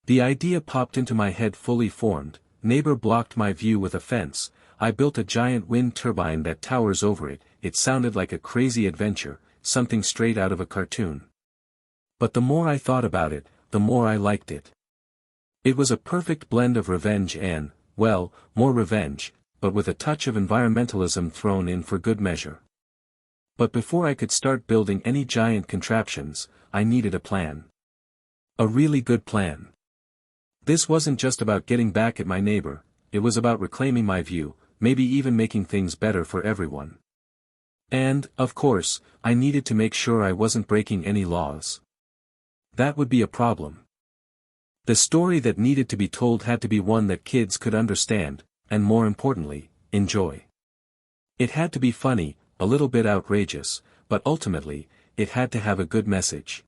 The idea popped into my head fully formed. Neighbor blocked my view with a fence. I built a giant wind turbine that towers over it. It sounded like a crazy adventure, something straight out of a cartoon. But the more I thought about it, the more I liked it. It was a perfect blend of revenge and, well, more revenge, but with a touch of environmentalism thrown in for good measure. But before I could start building any giant contraptions, I needed a plan. A really good plan. This wasn't just about getting back at my neighbor, it was about reclaiming my view, maybe even making things better for everyone. And, of course, I needed to make sure I wasn't breaking any laws. That would be a problem. The story that needed to be told had to be one that kids could understand, and more importantly, enjoy. It had to be funny, a little bit outrageous, but ultimately, it had to have a good message.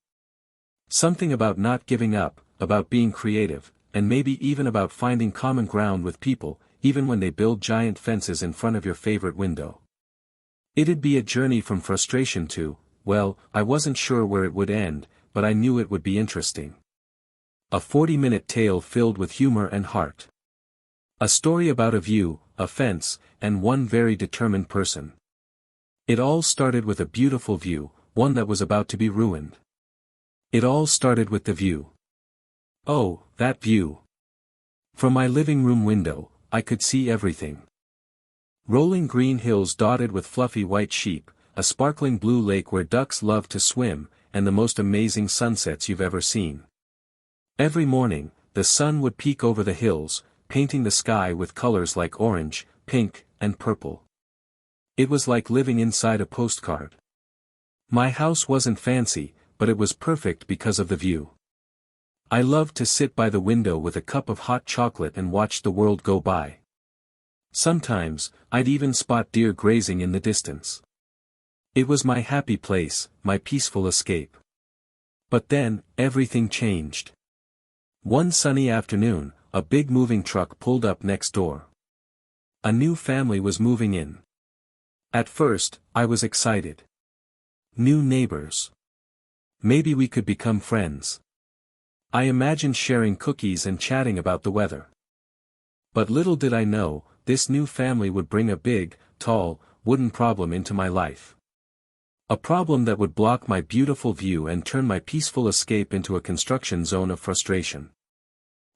Something about not giving up, about being creative, and maybe even about finding common ground with people, even when they build giant fences in front of your favorite window. It'd be a journey from frustration to, well, I wasn't sure where it would end, but I knew it would be interesting. A 40-minute tale filled with humor and heart. A story about a view, a fence, and one very determined person. It all started with a beautiful view, one that was about to be ruined. It all started with the view. Oh, that view. From my living room window, I could see everything. Rolling green hills dotted with fluffy white sheep, a sparkling blue lake where ducks love to swim, and the most amazing sunsets you've ever seen. Every morning, the sun would peek over the hills, painting the sky with colors like orange, pink, and purple. It was like living inside a postcard. My house wasn't fancy, but it was perfect because of the view. I loved to sit by the window with a cup of hot chocolate and watch the world go by. Sometimes, I'd even spot deer grazing in the distance. It was my happy place, my peaceful escape. But then, everything changed. One sunny afternoon, a big moving truck pulled up next door. A new family was moving in. At first, I was excited. New neighbors. Maybe we could become friends. I imagined sharing cookies and chatting about the weather. But little did I know, this new family would bring a big, tall, wooden problem into my life. A problem that would block my beautiful view and turn my peaceful escape into a construction zone of frustration.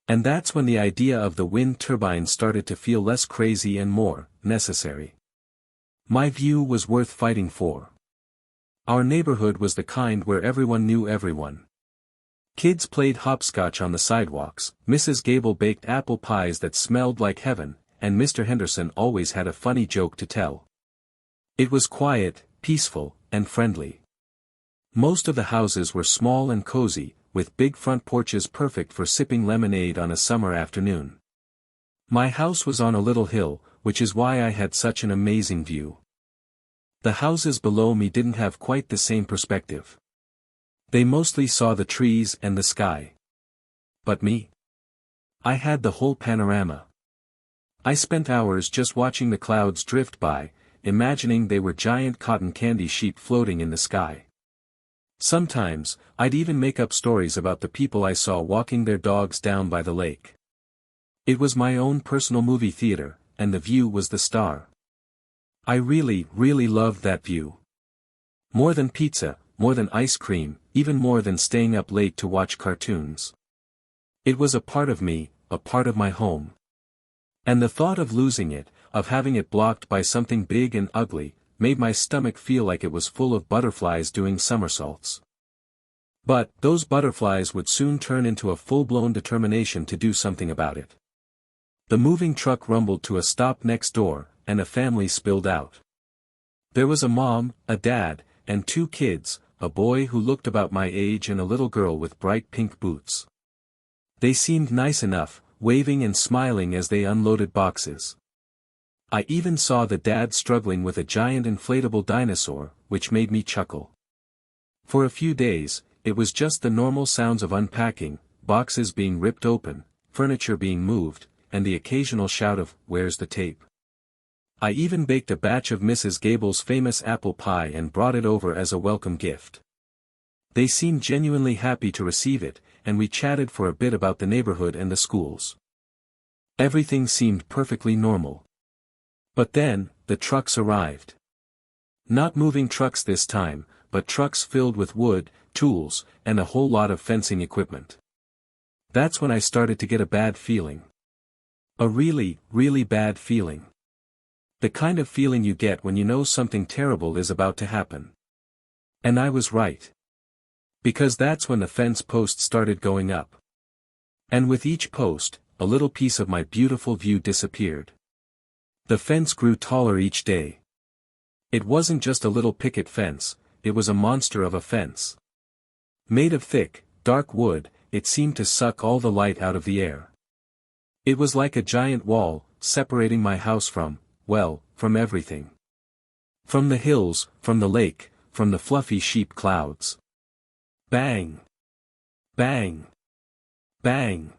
And that's when the idea of the wind turbine started to feel less crazy and more necessary. My view was worth fighting for. Our neighborhood was the kind where everyone knew everyone. Kids played hopscotch on the sidewalks, Mrs. Gable baked apple pies that smelled like heaven, and Mr. Henderson always had a funny joke to tell. It was quiet, peaceful, and friendly. Most of the houses were small and cozy, with big front porches perfect for sipping lemonade on a summer afternoon. My house was on a little hill, which is why I had such an amazing view. The houses below me didn't have quite the same perspective. They mostly saw the trees and the sky. But me? I had the whole panorama. I spent hours just watching the clouds drift by, imagining they were giant cotton candy sheep floating in the sky. Sometimes, I'd even make up stories about the people I saw walking their dogs down by the lake. It was my own personal movie theater, and the view was the star. I really, really loved that view. More than pizza, more than ice cream, even more than staying up late to watch cartoons. It was a part of me, a part of my home. And the thought of losing it, of having it blocked by something big and ugly, made my stomach feel like it was full of butterflies doing somersaults. But, those butterflies would soon turn into a full-blown determination to do something about it. The moving truck rumbled to a stop next door, and a family spilled out. There was a mom, a dad, and 2 kids, a boy who looked about my age and a little girl with bright pink boots. They seemed nice enough, waving and smiling as they unloaded boxes. I even saw the dad struggling with a giant inflatable dinosaur, which made me chuckle. For a few days, it was just the normal sounds of unpacking, boxes being ripped open, furniture being moved, and the occasional shout of, "Where's the tape?" I even baked a batch of Mrs. Gable's famous apple pie and brought it over as a welcome gift. They seemed genuinely happy to receive it, and we chatted for a bit about the neighborhood and the schools. Everything seemed perfectly normal. But then, the trucks arrived. Not moving trucks this time, but trucks filled with wood, tools, and a whole lot of fencing equipment. That's when I started to get a bad feeling. A really, really bad feeling. The kind of feeling you get when you know something terrible is about to happen. And I was right. Because that's when the fence posts started going up. And with each post, a little piece of my beautiful view disappeared. The fence grew taller each day. It wasn't just a little picket fence, it was a monster of a fence. Made of thick, dark wood, it seemed to suck all the light out of the air. It was like a giant wall, separating my house from everything. From the hills, from the lake, from the fluffy sheep clouds. Bang! Bang! Bang!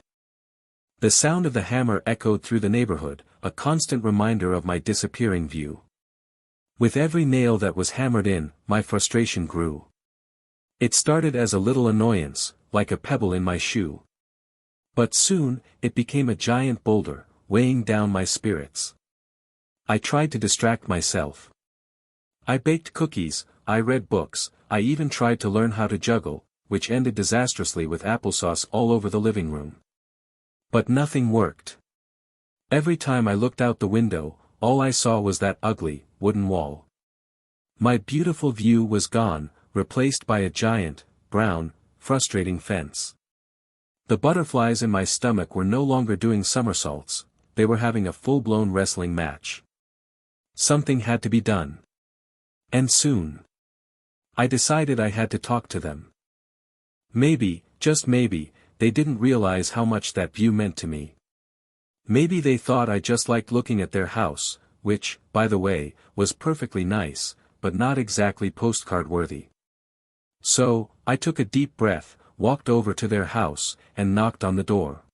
The sound of the hammer echoed through the neighborhood, a constant reminder of my disappearing view. With every nail that was hammered in, my frustration grew. It started as a little annoyance, like a pebble in my shoe. But soon, it became a giant boulder, weighing down my spirits. I tried to distract myself. I baked cookies, I read books, I even tried to learn how to juggle, which ended disastrously with applesauce all over the living room. But nothing worked. Every time I looked out the window, all I saw was that ugly, wooden wall. My beautiful view was gone, replaced by a giant, brown, frustrating fence. The butterflies in my stomach were no longer doing somersaults, they were having a full-blown wrestling match. Something had to be done. And soon. I decided I had to talk to them. Maybe, just maybe, they didn't realize how much that view meant to me. Maybe they thought I just liked looking at their house, which, by the way, was perfectly nice, but not exactly postcard-worthy. So, I took a deep breath, walked over to their house, and knocked on the door.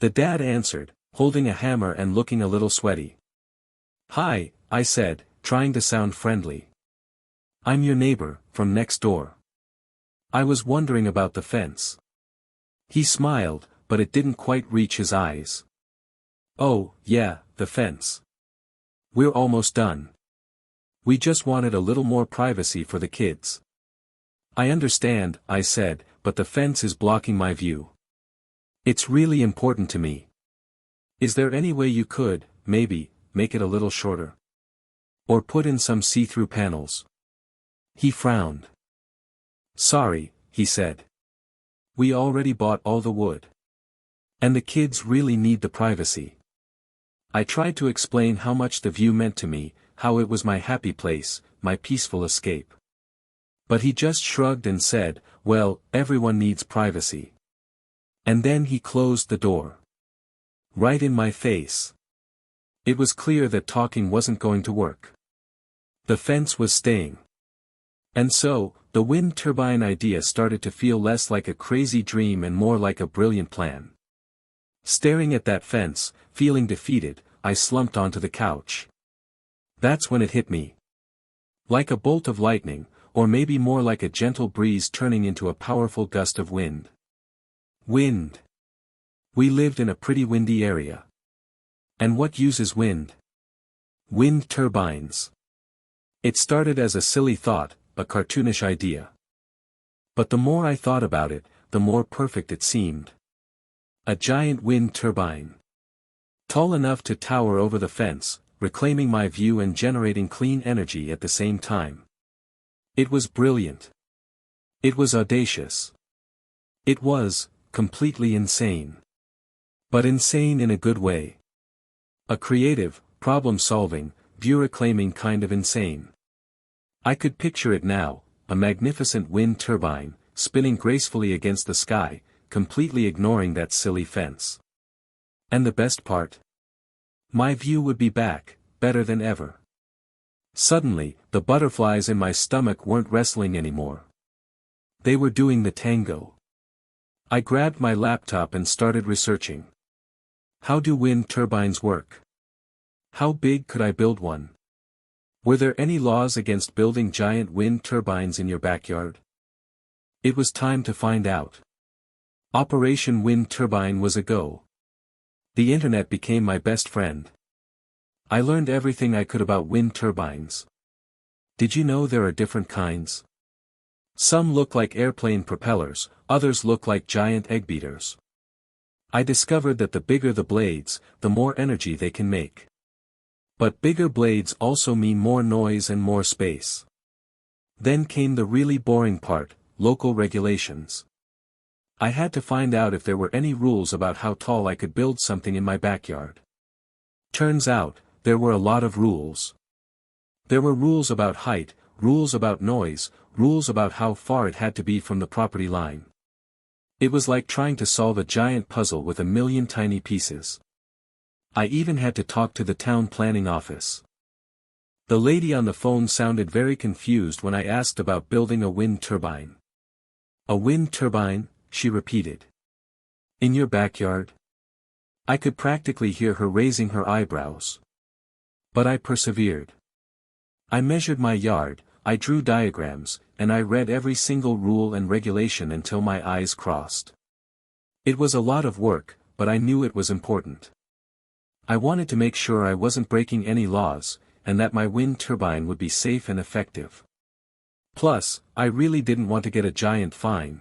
The dad answered, holding a hammer and looking a little sweaty. "Hi," I said, trying to sound friendly. "I'm your neighbor, from next door. I was wondering about the fence." He smiled, but it didn't quite reach his eyes. "Oh, yeah, the fence. We're almost done. We just wanted a little more privacy for the kids." "I understand," I said, "but the fence is blocking my view. It's really important to me. Is there any way you could, maybe, make it a little shorter? Or put in some see-through panels?" He frowned. "Sorry," he said. "We already bought all the wood. And the kids really need the privacy." I tried to explain how much the view meant to me, how it was my happy place, my peaceful escape. But he just shrugged and said, "Well, everyone needs privacy." And then he closed the door. Right in my face. It was clear that talking wasn't going to work. The fence was staying. And so, the wind turbine idea started to feel less like a crazy dream and more like a brilliant plan. Staring at that fence, feeling defeated, I slumped onto the couch. That's when it hit me. Like a bolt of lightning, or maybe more like a gentle breeze turning into a powerful gust of wind. Wind. We lived in a pretty windy area. And what uses wind? Wind turbines. It started as a silly thought, a cartoonish idea. But the more I thought about it, the more perfect it seemed. A giant wind turbine. Tall enough to tower over the fence, reclaiming my view and generating clean energy at the same time. It was brilliant. It was audacious. It was, completely insane. But insane in a good way. A creative, problem-solving, view-reclaiming kind of insane. I could picture it now, a magnificent wind turbine, spinning gracefully against the sky, completely ignoring that silly fence. And the best part? My view would be back, better than ever. Suddenly, the butterflies in my stomach weren't wrestling anymore. They were doing the tango. I grabbed my laptop and started researching. How do wind turbines work? How big could I build one? Were there any laws against building giant wind turbines in your backyard? It was time to find out. Operation Wind Turbine was a go. The internet became my best friend. I learned everything I could about wind turbines. Did you know there are different kinds? Some look like airplane propellers, others look like giant egg beaters. I discovered that the bigger the blades, the more energy they can make. But bigger blades also mean more noise and more space. Then came the really boring part, local regulations. I had to find out if there were any rules about how tall I could build something in my backyard. Turns out, there were a lot of rules. There were rules about height, rules about noise, rules about how far it had to be from the property line. It was like trying to solve a giant puzzle with a million tiny pieces. I even had to talk to the town planning office. The lady on the phone sounded very confused when I asked about building a wind turbine. A wind turbine? She repeated. In your backyard? I could practically hear her raising her eyebrows. But I persevered. I measured my yard, I drew diagrams, and I read every single rule and regulation until my eyes crossed. It was a lot of work, but I knew it was important. I wanted to make sure I wasn't breaking any laws, and that my wind turbine would be safe and effective. Plus, I really didn't want to get a giant fine.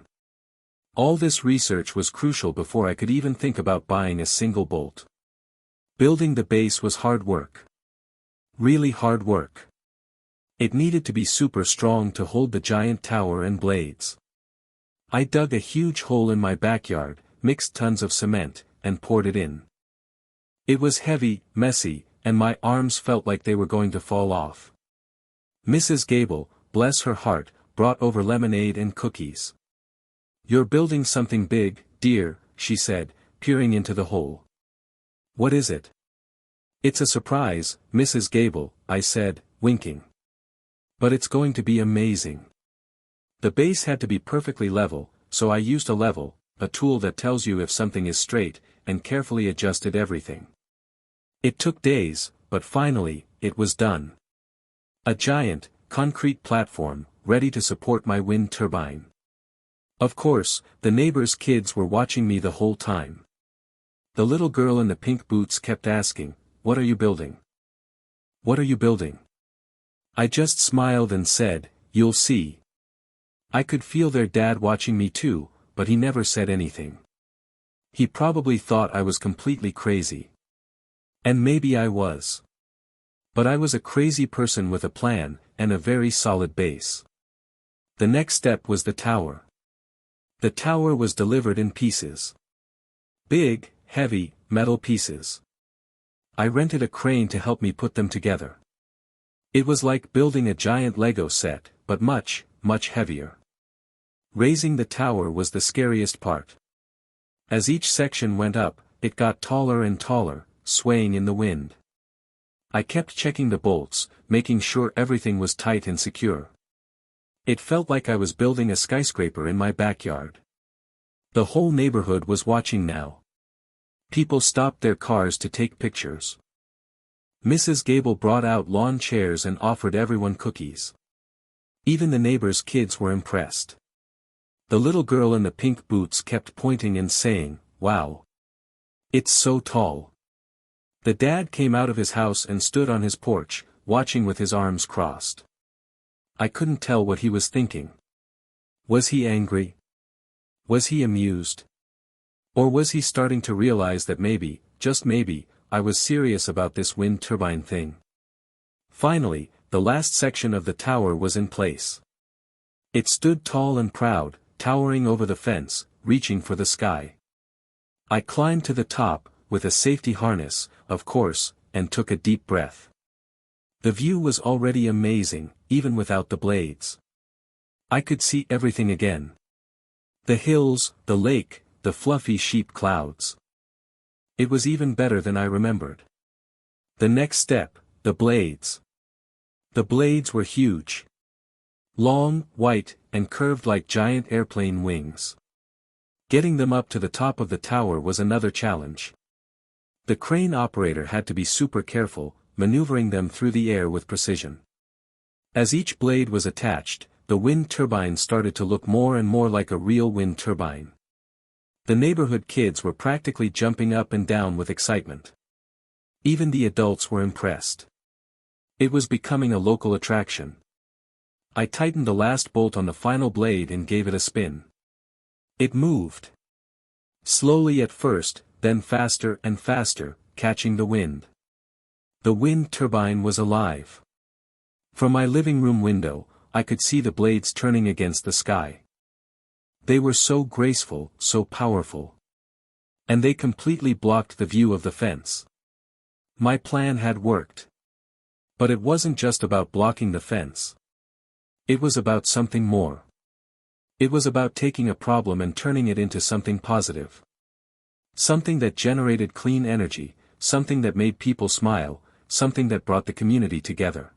All this research was crucial before I could even think about buying a single bolt. Building the base was hard work. Really hard work. It needed to be super strong to hold the giant tower and blades. I dug a huge hole in my backyard, mixed tons of cement, and poured it in. It was heavy, messy, and my arms felt like they were going to fall off. Mrs. Gable, bless her heart, brought over lemonade and cookies. You're building something big, dear, she said, peering into the hole. What is it? It's a surprise, Mrs. Gable, I said, winking. But it's going to be amazing. The base had to be perfectly level, so I used a level, a tool that tells you if something is straight, and carefully adjusted everything. It took days, but finally, it was done. A giant, concrete platform, ready to support my wind turbine. Of course, the neighbors' kids were watching me the whole time. The little girl in the pink boots kept asking, "What are you building? What are you building?" I just smiled and said, "You'll see." I could feel their dad watching me too, but he never said anything. He probably thought I was completely crazy. And maybe I was. But I was a crazy person with a plan, and a very solid base. The next step was the tower. The tower was delivered in pieces. Big, heavy, metal pieces. I rented a crane to help me put them together. It was like building a giant Lego set, but much, much heavier. Raising the tower was the scariest part. As each section went up, it got taller and taller, swaying in the wind. I kept checking the bolts, making sure everything was tight and secure. It felt like I was building a skyscraper in my backyard. The whole neighborhood was watching now. People stopped their cars to take pictures. Mrs. Gable brought out lawn chairs and offered everyone cookies. Even the neighbors' kids were impressed. The little girl in the pink boots kept pointing and saying, "Wow. It's so tall." The dad came out of his house and stood on his porch, watching with his arms crossed. I couldn't tell what he was thinking. Was he angry? Was he amused? Or was he starting to realize that maybe, just maybe, I was serious about this wind turbine thing? Finally, the last section of the tower was in place. It stood tall and proud, towering over the fence, reaching for the sky. I climbed to the top, with a safety harness, of course, and took a deep breath. The view was already amazing, even without the blades. I could see everything again. The hills, the lake, the fluffy sheep clouds. It was even better than I remembered. The next step, the blades. The blades were huge. Long, white, and curved like giant airplane wings. Getting them up to the top of the tower was another challenge. The crane operator had to be super careful, maneuvering them through the air with precision. As each blade was attached, the wind turbine started to look more and more like a real wind turbine. The neighborhood kids were practically jumping up and down with excitement. Even the adults were impressed. It was becoming a local attraction. I tightened the last bolt on the final blade and gave it a spin. It moved. Slowly at first, then faster and faster, catching the wind. The wind turbine was alive. From my living room window, I could see the blades turning against the sky. They were so graceful, so powerful. And they completely blocked the view of the fence. My plan had worked. But it wasn't just about blocking the fence. It was about something more. It was about taking a problem and turning it into something positive. Something that generated clean energy, something that made people smile, something that brought the community together.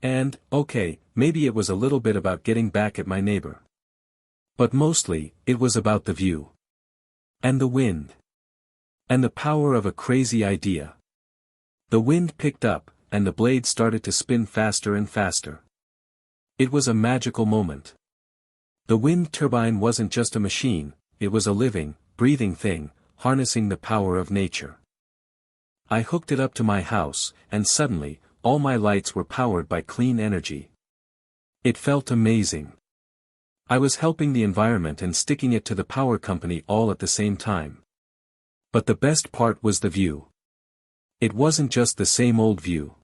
And, okay, maybe it was a little bit about getting back at my neighbor. But mostly, it was about the view. And the wind. And the power of a crazy idea. The wind picked up, and the blade started to spin faster and faster. It was a magical moment. The wind turbine wasn't just a machine, it was a living, breathing thing, harnessing the power of nature. I hooked it up to my house, and suddenly, all my lights were powered by clean energy. It felt amazing. I was helping the environment and sticking it to the power company all at the same time. But the best part was the view. It wasn't just the same old view.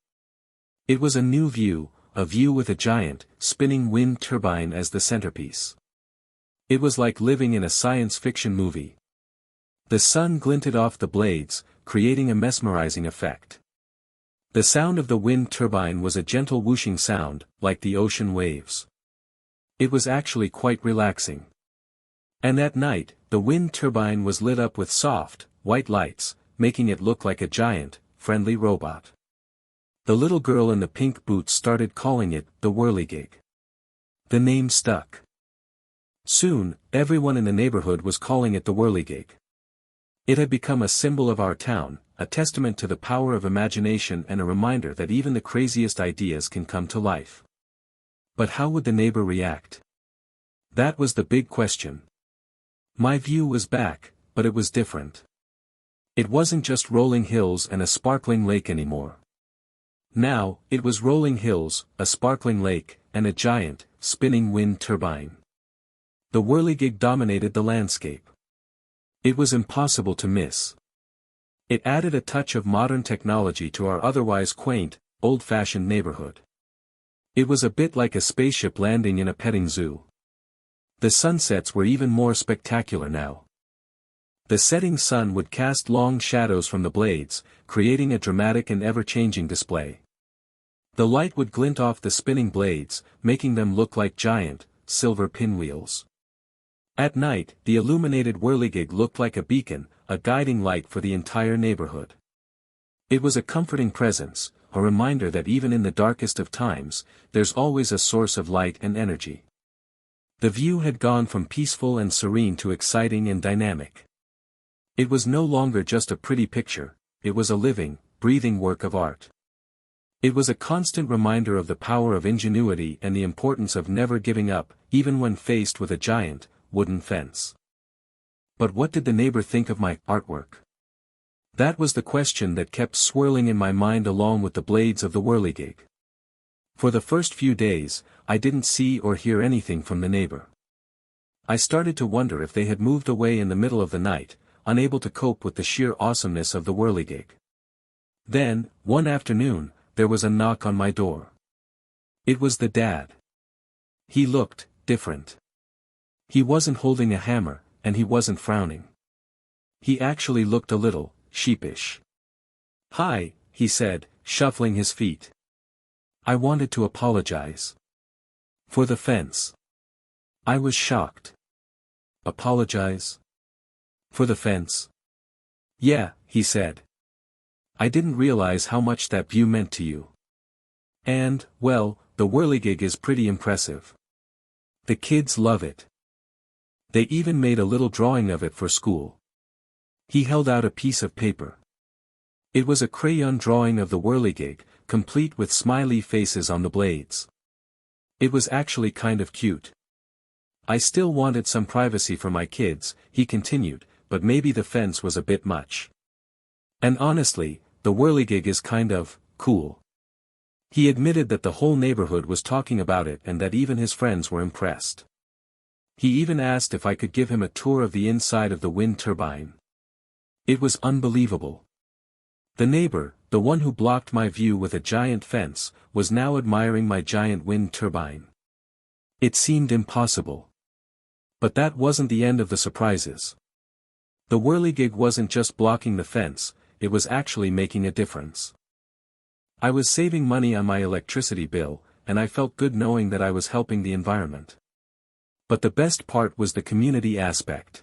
It was a new view, a view with a giant, spinning wind turbine as the centerpiece. It was like living in a science fiction movie. The sun glinted off the blades, creating a mesmerizing effect. The sound of the wind turbine was a gentle whooshing sound, like the ocean waves. It was actually quite relaxing. And at night, the wind turbine was lit up with soft, white lights, making it look like a giant, friendly robot. The little girl in the pink boots started calling it the whirligig. The name stuck. Soon, everyone in the neighborhood was calling it the whirligig. It had become a symbol of our town, a testament to the power of imagination and a reminder that even the craziest ideas can come to life. But how would the neighbor react? That was the big question. My view was back, but it was different. It wasn't just rolling hills and a sparkling lake anymore. Now, it was rolling hills, a sparkling lake, and a giant, spinning wind turbine. The whirligig dominated the landscape. It was impossible to miss. It added a touch of modern technology to our otherwise quaint, old-fashioned neighborhood. It was a bit like a spaceship landing in a petting zoo. The sunsets were even more spectacular now. The setting sun would cast long shadows from the blades, creating a dramatic and ever-changing display. The light would glint off the spinning blades, making them look like giant, silver pinwheels. At night, the illuminated whirligig looked like a beacon, a guiding light for the entire neighborhood. It was a comforting presence, a reminder that even in the darkest of times, there's always a source of light and energy. The view had gone from peaceful and serene to exciting and dynamic. It was no longer just a pretty picture, it was a living, breathing work of art. It was a constant reminder of the power of ingenuity and the importance of never giving up, even when faced with a giant, wooden fence. But what did the neighbor think of my artwork? That was the question that kept swirling in my mind along with the blades of the whirligig. For the first few days, I didn't see or hear anything from the neighbor. I started to wonder if they had moved away in the middle of the night, unable to cope with the sheer awesomeness of the whirligig. Then, one afternoon, there was a knock on my door. It was the dad. He looked different. He wasn't holding a hammer, and he wasn't frowning. He actually looked a little sheepish. "Hi," he said, shuffling his feet. "I wanted to apologize. For the fence." I was shocked. "Apologize? For the fence?" "Yeah," he said. "I didn't realize how much that view meant to you. And, well, the whirligig is pretty impressive. The kids love it. They even made a little drawing of it for school." He held out a piece of paper. It was a crayon drawing of the whirligig, complete with smiley faces on the blades. It was actually kind of cute. I still wanted some privacy for my kids, he continued, but maybe the fence was a bit much. And honestly, the whirligig is kind of cool. He admitted that the whole neighborhood was talking about it and that even his friends were impressed. He even asked if I could give him a tour of the inside of the wind turbine. It was unbelievable. The neighbor, the one who blocked my view with a giant fence, was now admiring my giant wind turbine. It seemed impossible. But that wasn't the end of the surprises. The whirligig wasn't just blocking the fence, it was actually making a difference. I was saving money on my electricity bill, and I felt good knowing that I was helping the environment. But the best part was the community aspect.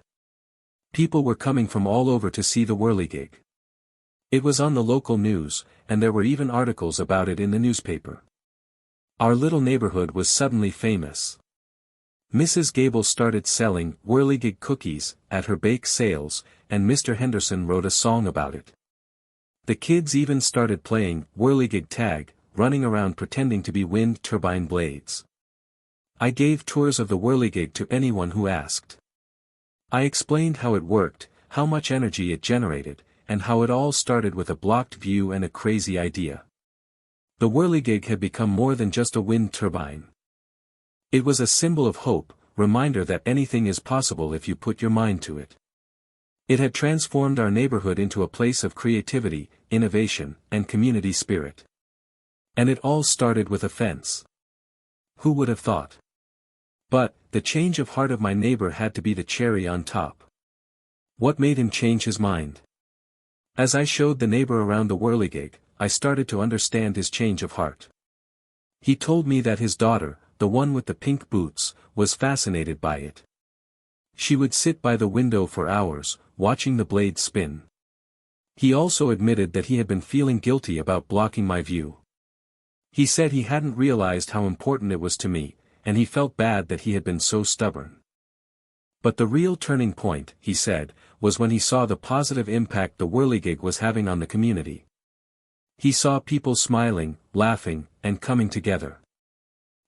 People were coming from all over to see the whirligig. It was on the local news, and there were even articles about it in the newspaper. Our little neighborhood was suddenly famous. Mrs. Gable started selling whirligig cookies at her bake sales, and Mr. Henderson wrote a song about it. The kids even started playing whirligig tag, running around pretending to be wind turbine blades. I gave tours of the whirligig to anyone who asked. I explained how it worked, how much energy it generated, and how it all started with a blocked view and a crazy idea. The whirligig had become more than just a wind turbine. It was a symbol of hope, reminder that anything is possible if you put your mind to it. It had transformed our neighborhood into a place of creativity, innovation, and community spirit. And it all started with a fence. Who would have thought? But, the change of heart of my neighbor had to be the cherry on top. What made him change his mind? As I showed the neighbor around the whirligig, I started to understand his change of heart. He told me that his daughter, the one with the pink boots, was fascinated by it. She would sit by the window for hours, watching the blades spin. He also admitted that he had been feeling guilty about blocking my view. He said he hadn't realized how important it was to me, and he felt bad that he had been so stubborn. But the real turning point, he said, was when he saw the positive impact the whirligig was having on the community. He saw people smiling, laughing, and coming together.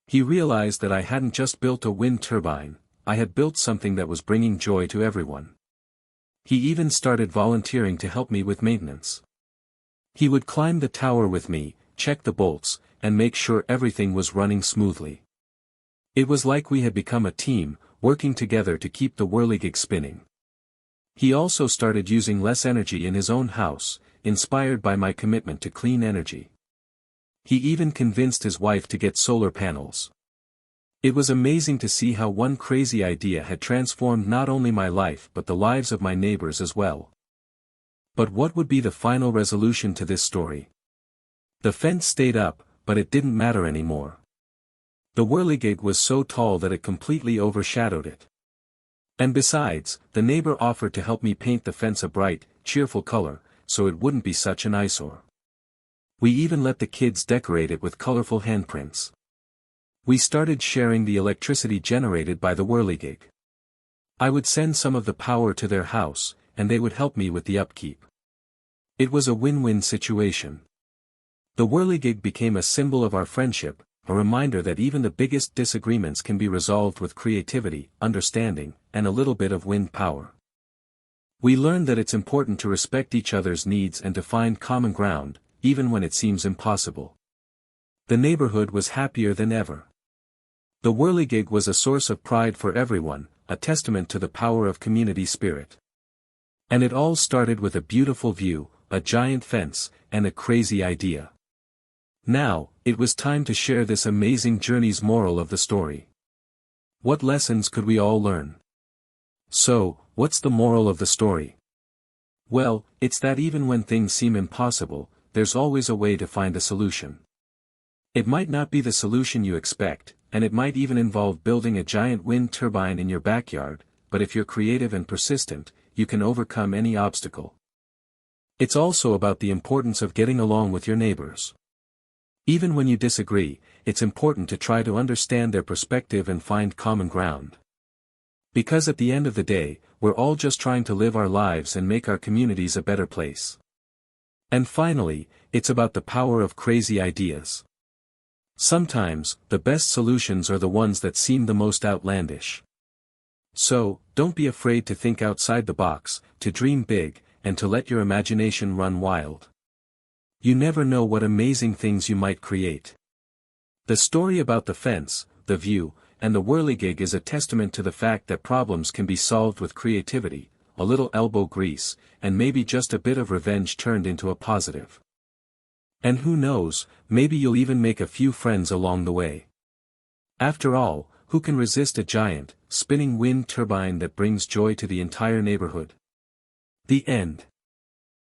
He realized that I hadn't just built a wind turbine, I had built something that was bringing joy to everyone. He even started volunteering to help me with maintenance. He would climb the tower with me, check the bolts, and make sure everything was running smoothly. It was like we had become a team, working together to keep the whirligig spinning. He also started using less energy in his own house, inspired by my commitment to clean energy. He even convinced his wife to get solar panels. It was amazing to see how one crazy idea had transformed not only my life but the lives of my neighbors as well. But what would be the final resolution to this story? The fence stayed up, but it didn't matter anymore. The whirligig was so tall that it completely overshadowed it. And besides, the neighbor offered to help me paint the fence a bright, cheerful color, so it wouldn't be such an eyesore. We even let the kids decorate it with colorful handprints. We started sharing the electricity generated by the whirligig. I would send some of the power to their house, and they would help me with the upkeep. It was a win-win situation. The whirligig became a symbol of our friendship, a reminder that even the biggest disagreements can be resolved with creativity, understanding, and a little bit of wind power. We learned that it's important to respect each other's needs and to find common ground, even when it seems impossible. The neighborhood was happier than ever. The whirligig was a source of pride for everyone, a testament to the power of community spirit. And it all started with a beautiful view, a giant fence, and a crazy idea. Now, it was time to share this amazing journey's moral of the story. What lessons could we all learn? So, what's the moral of the story? Well, it's that even when things seem impossible, there's always a way to find a solution. It might not be the solution you expect, and it might even involve building a giant wind turbine in your backyard, but if you're creative and persistent, you can overcome any obstacle. It's also about the importance of getting along with your neighbors. Even when you disagree, it's important to try to understand their perspective and find common ground. Because at the end of the day, we're all just trying to live our lives and make our communities a better place. And finally, it's about the power of crazy ideas. Sometimes, the best solutions are the ones that seem the most outlandish. So, don't be afraid to think outside the box, to dream big, and to let your imagination run wild. You never know what amazing things you might create. The story about the fence, the view, and the whirligig is a testament to the fact that problems can be solved with creativity, a little elbow grease, and maybe just a bit of revenge turned into a positive. And who knows, maybe you'll even make a few friends along the way. After all, who can resist a giant, spinning wind turbine that brings joy to the entire neighborhood? The end.